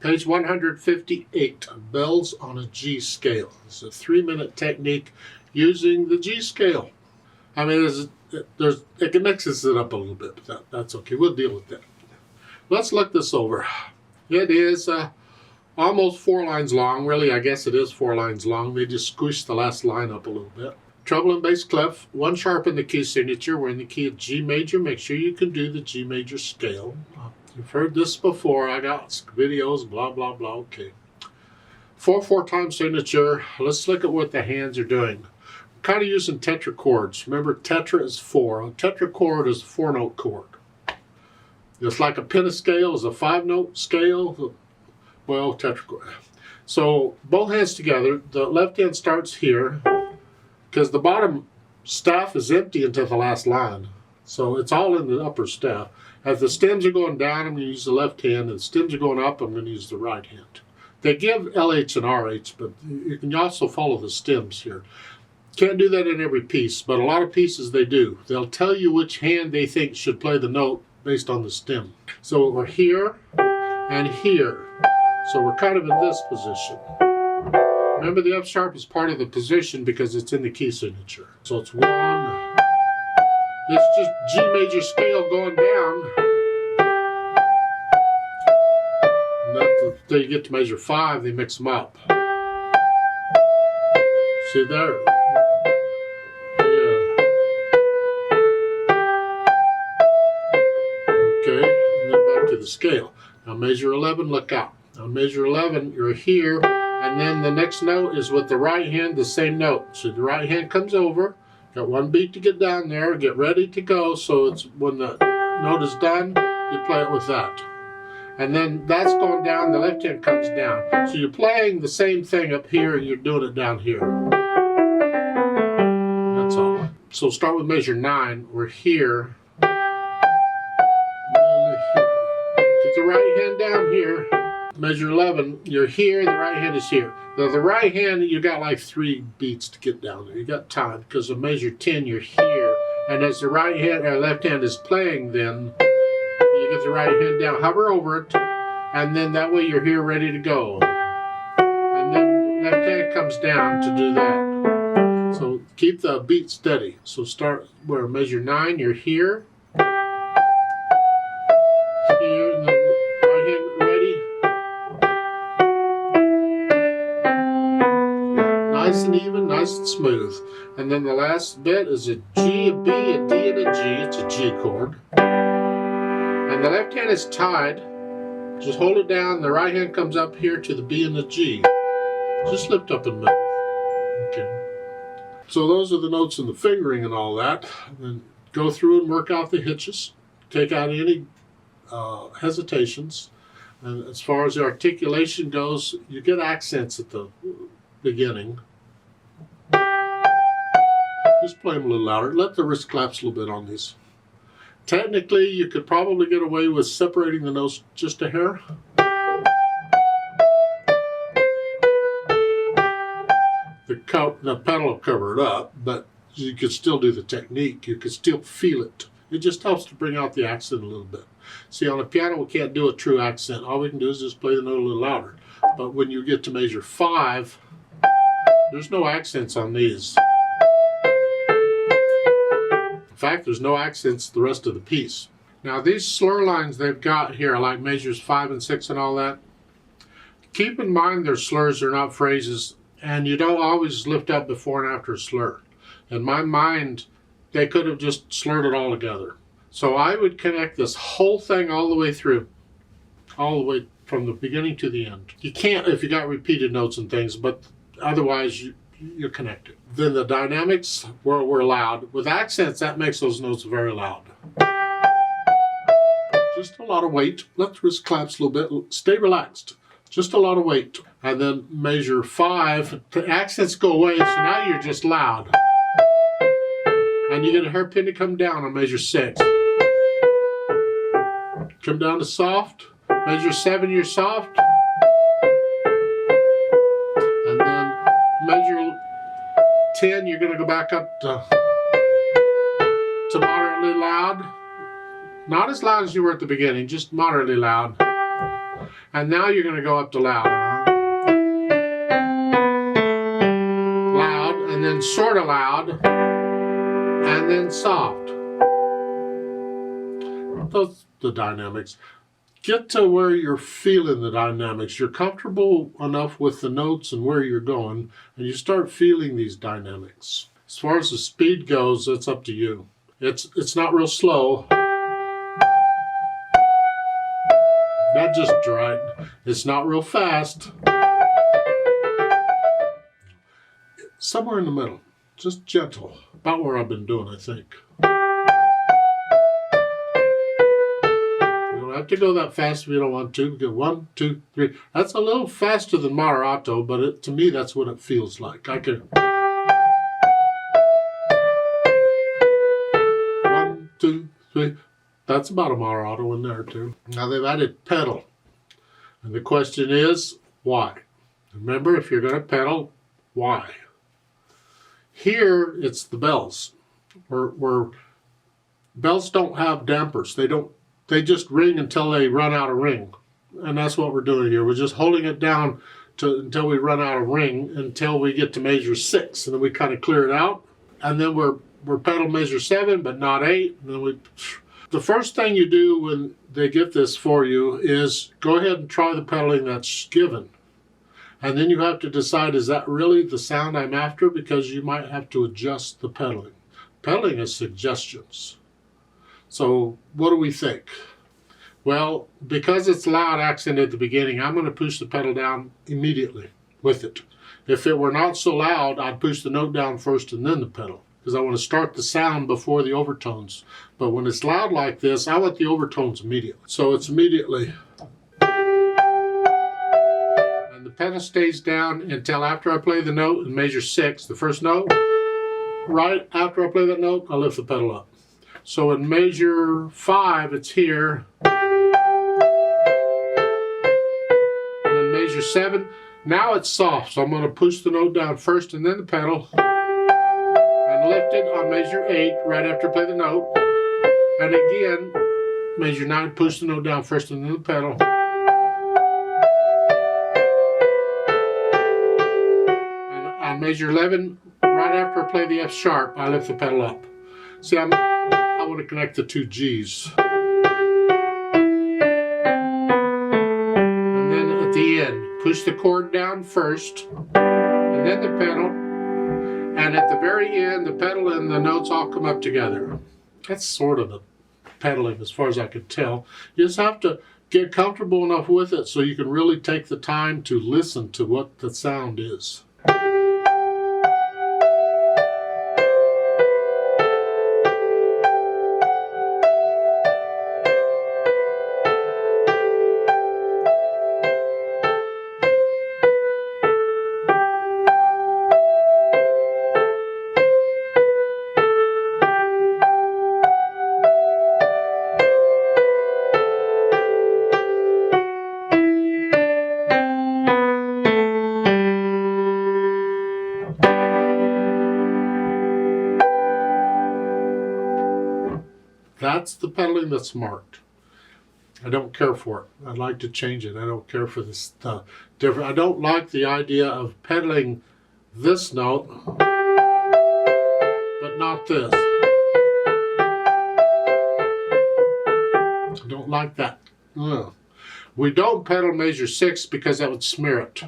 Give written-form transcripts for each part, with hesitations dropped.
Page 158, bells on a G scale. It's a 3-minute technique using the G scale. I mean, it mixes it up a little bit, but that's okay. We'll deal with that. Let's look this over. It is almost 4 lines long. Really, I guess it is 4 lines long. They just squished the last line up a little bit. Treble and bass clef, 1 sharp in the key signature. We're in the key of G major. Make sure you can do the G major scale. You've heard this before. I got videos, blah, blah, blah. Okay. 4/4 time signature. Let's look at what the hands are doing. We're kind of using tetrachords. Remember, tetra is 4. A tetrachord is a 4-note chord. Just like a pentascale is a 5-note scale. Well, tetrachord. So both hands together. The left hand starts here because the bottom staff is empty until the last line. So it's all in the upper staff. As the stems are going down, I'm going to use the left hand. And the stems are going up, I'm going to use the right hand. They give LH and RH, but you can also follow the stems here. Can't do that in every piece, but a lot of pieces they do. They'll tell you which hand they think should play the note based on the stem. So we're here and here. So we're kind of in this position. Remember, the F sharp is part of the position because it's in the key signature. So it's 1. It's just G major scale going down. Until you get to measure 5, they mix them up. See there? Yeah. Okay, and then back to the scale. Now measure 11, look out. Now measure 11, you're here, and then the next note is with the right hand, the same note. So the right hand comes over, got 1 beat to get down there, get ready to go, so it's when the note is done, you play it with that. And then that's going down, the left hand comes down. So you're playing the same thing up here, and you're doing it down here. That's all. So start with measure 9, we're here. Get the right hand down here. Measure 11, you're here, the right hand is here. Now the right hand, you got like 3 beats to get down there. You got time, because of measure 10, you're here. And as the right hand or left hand is playing, then you get the right hand down, hover over it, and then that way you're here ready to go. And then left hand comes down to do that. So keep the beat steady. So start where measure 9, you're here. Here, and then right hand ready. Nice and even, nice and smooth. And then the last bit is a G, a B, a D, and a G. It's a G chord. And the left hand is tied. Just hold it down. The right hand comes up here to the B and the G. Just lift up and move. Okay. So those are the notes in the fingering and all that. And then go through and work out the hitches. Take out any hesitations. And as far as the articulation goes, you get accents at the beginning. Just play them a little louder. Let the wrist collapse a little bit on these. Technically, you could probably get away with separating the notes just a hair. The pedal will cover it up, but you could still do the technique. You could still feel it. It just helps to bring out the accent a little bit. See, on the piano, we can't do a true accent. All we can do is just play the note a little louder. But when you get to measure 5, there's no accents on these. In fact, there's no accents the rest of the piece. Now these slur lines they've got here, like measures 5 and 6 and all that, keep in mind they're slurs, they're not phrases, and you don't always lift up before and after a slur. In my mind, they could have just slurred it all together. So I would connect this whole thing all the way through, all the way from the beginning to the end. You can't if you got repeated notes and things, but otherwise you're connected. Then the dynamics were loud. With accents, that makes those notes very loud. Just a lot of weight. Let the wrist collapse a little bit. Stay relaxed. Just a lot of weight. And then measure 5. The accents go away, so now you're just loud. And you get a hairpin to come down on measure 6. Come down to soft. Measure 7, you're soft. And then measure 10, you're going to go back up to moderately loud. Not as loud as you were at the beginning, just moderately loud. And now you're going to go up to loud. Loud, and then sort of loud, and then soft. Those the dynamics. Get to where you're feeling the dynamics. You're comfortable enough with the notes and where you're going, and you start feeling these dynamics. As far as the speed goes, it's up to you. It's not real slow. That just right. It's not real fast. Somewhere in the middle. Just gentle. About where I've been doing, I think. You don't have to go that fast if you don't want to. Get 1, 2, 3. That's a little faster than moderato, but to me, that's what it feels like. I can 1, 2, 3. That's about a moderato in there too. Now they've added pedal. And the question is, why? Remember, if you're going to pedal, why? Here, it's the bells. Where bells don't have dampers. They just ring until they run out of ring. And that's what we're doing here. We're just holding it down until we run out of ring, until we get to measure 6. And then we kind of clear it out. And then we're pedal measure 7, but not 8. And then the first thing you do when they get this for you is go ahead and try the pedaling that's given. And then you have to decide, is that really the sound I'm after? Because you might have to adjust the pedaling. Pedaling is suggestions. So what do we think? Well, because it's loud accent at the beginning, I'm going to push the pedal down immediately with it. If it were not so loud, I'd push the note down first and then the pedal, because I want to start the sound before the overtones. But when it's loud like this, I want the overtones immediately. So it's immediately. And the pedal stays down until after I play the note and measure 6, the first note. Right after I play that note, I lift the pedal up. So in measure 5, it's here. And then measure 7, now it's soft. So I'm going to push the note down first and then the pedal. And lift it on measure 8 right after I play the note. And again, measure 9, push the note down first and then the pedal. And on measure 11, right after I play the F sharp, I lift the pedal up. See, I want to connect the 2 G's. And then at the end, push the chord down first, and then the pedal. And at the very end, the pedal and the notes all come up together. That's sort of the pedaling as far as I could tell. You just have to get comfortable enough with it so you can really take the time to listen to what the sound is. That's the pedaling that's marked. I don't care for it. I'd like to change it. I don't care for this different. I don't like the idea of pedaling this note, but not this. I don't like that. Ugh. We don't pedal measure 6 because that would smear it.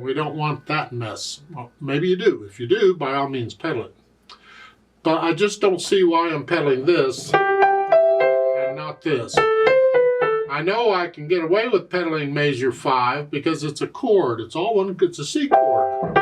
We don't want that mess. Well, maybe you do. If you do, by all means pedal it. But I just don't see why I'm pedaling this and not this. I know I can get away with pedaling measure 5 because it's a chord. It's all one. It's a C chord.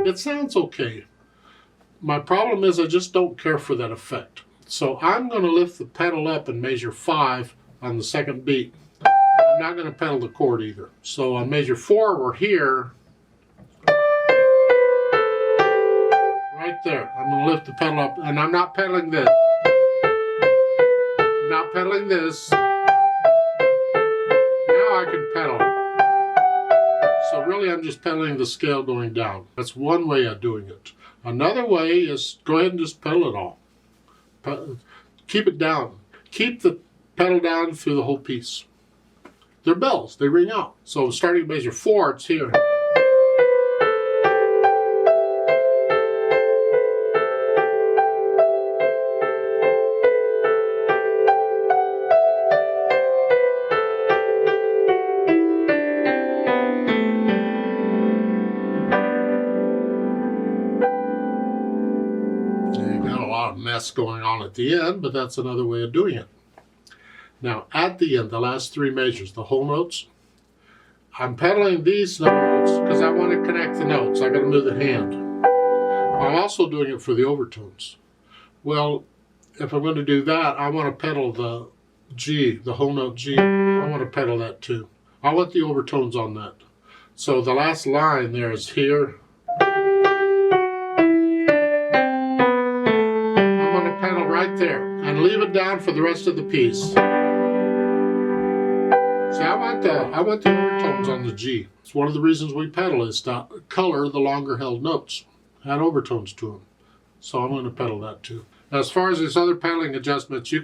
It sounds okay. My problem is I just don't care for that effect. So I'm going to lift the pedal up in measure 5 on the second beat. I'm not going to pedal the chord either. So on measure 4, we're here. Right there. I'm going to lift the pedal up, and I'm not pedaling this. I'm not pedaling this. Now I can pedal. So really I'm just pedaling the scale going down. That's one way of doing it. Another way is go ahead and just pedal it all. Keep it down. Keep the pedal down through the whole piece. They're bells, they ring out. So starting measure 4, it's here. Mess going on at the end, but that's another way of doing it. Now at the end, the last 3 measures, the whole notes, I'm pedaling these notes because I want to connect the notes. I got to move the hand. I'm also doing it for the overtones. Well, if I'm going to do that, I want to pedal the G, the whole note G. I want to pedal that too. I want the overtones on that. So the last line there is here. Right there, and leave it down for the rest of the piece. See, I want the overtones on the G. It's one of the reasons we pedal is to color the longer held notes, add overtones to them. So I'm going to pedal that too. As far as these other pedaling adjustments, you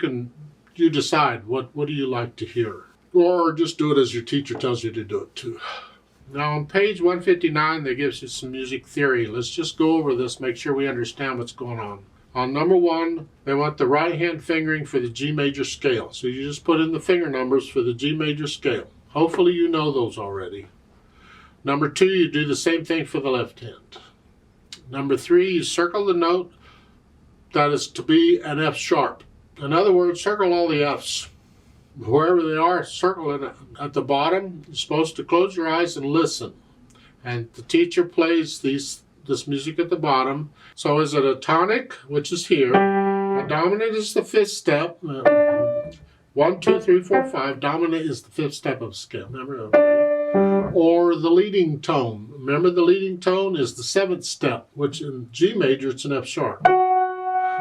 decide what do you like to hear, or just do it as your teacher tells you to do it too. Now on page 159, they gives you some music theory. Let's just go over this, make sure we understand what's going on. On number 1, they want the right hand fingering for the G major scale. So you just put in the finger numbers for the G major scale. Hopefully you know those already. Number 2, you do the same thing for the left hand. Number 3, you circle the note that is to be an F sharp. In other words, circle all the Fs. Wherever they are, circle it at the bottom. You're supposed to close your eyes and listen. And the teacher plays this music at the bottom. So is it a tonic, which is here? A dominant is the 5th step. 1, 2, 3, 4, 5. Dominant is the 5th step of the scale. Remember? Or the leading tone. Remember, the leading tone is the 7th step, which in G major it's an F sharp.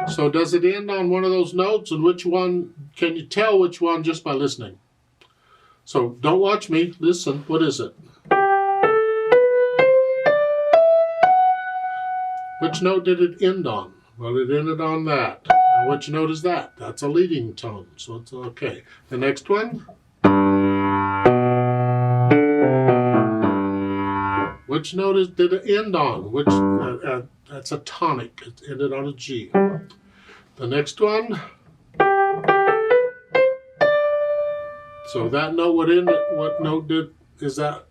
So does it end on one of those notes? And which one? Can you tell which one just by listening? So don't watch me. Listen. What is it? Which note did it end on? Well, it ended on that. Now, which note is that? That's a leading tone, so it's okay. The next one? Which note did it end on? That's a tonic. It ended on a G. The next one? So that note would end at what note is that?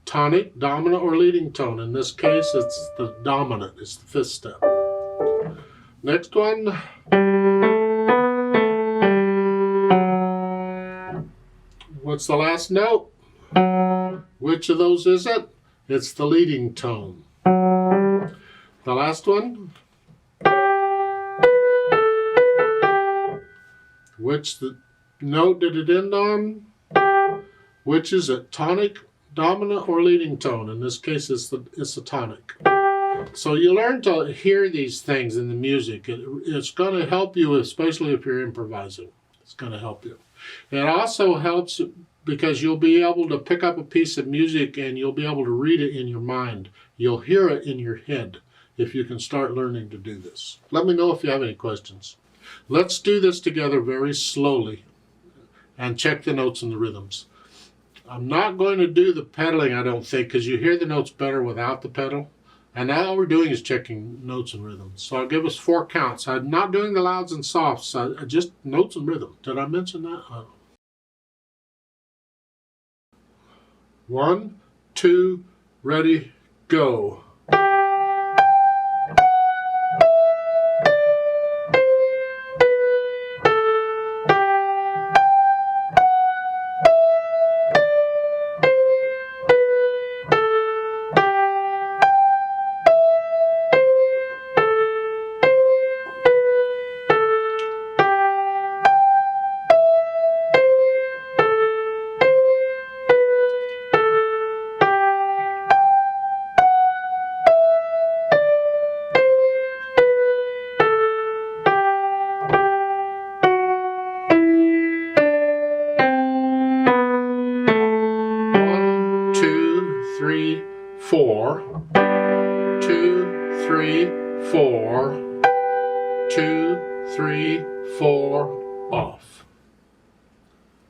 Tonic, dominant, or leading tone. In this case, it's the dominant. It's the 5th step. Next one. What's the last note? Which of those is it? It's the leading tone. The last one. Which note did it end on? Which is it? Tonic, dominant, or leading tone? In this case, it's a tonic. So you learn to hear these things in the music. It's going to help you, especially if you're improvising. It's going to help you. It also helps because you'll be able to pick up a piece of music and you'll be able to read it in your mind. You'll hear it in your head if you can start learning to do this. Let me know if you have any questions. Let's do this together very slowly and check the notes and the rhythms. I'm not going to do the pedaling, I don't think, because you hear the notes better without the pedal. And now all we're doing is checking notes and rhythms. So I'll give us 4 counts. I'm not doing the louds and softs, just notes and rhythm. Did I mention that? 1, 2, ready, go. 4, 2, 3, 4, 2, 3, 4.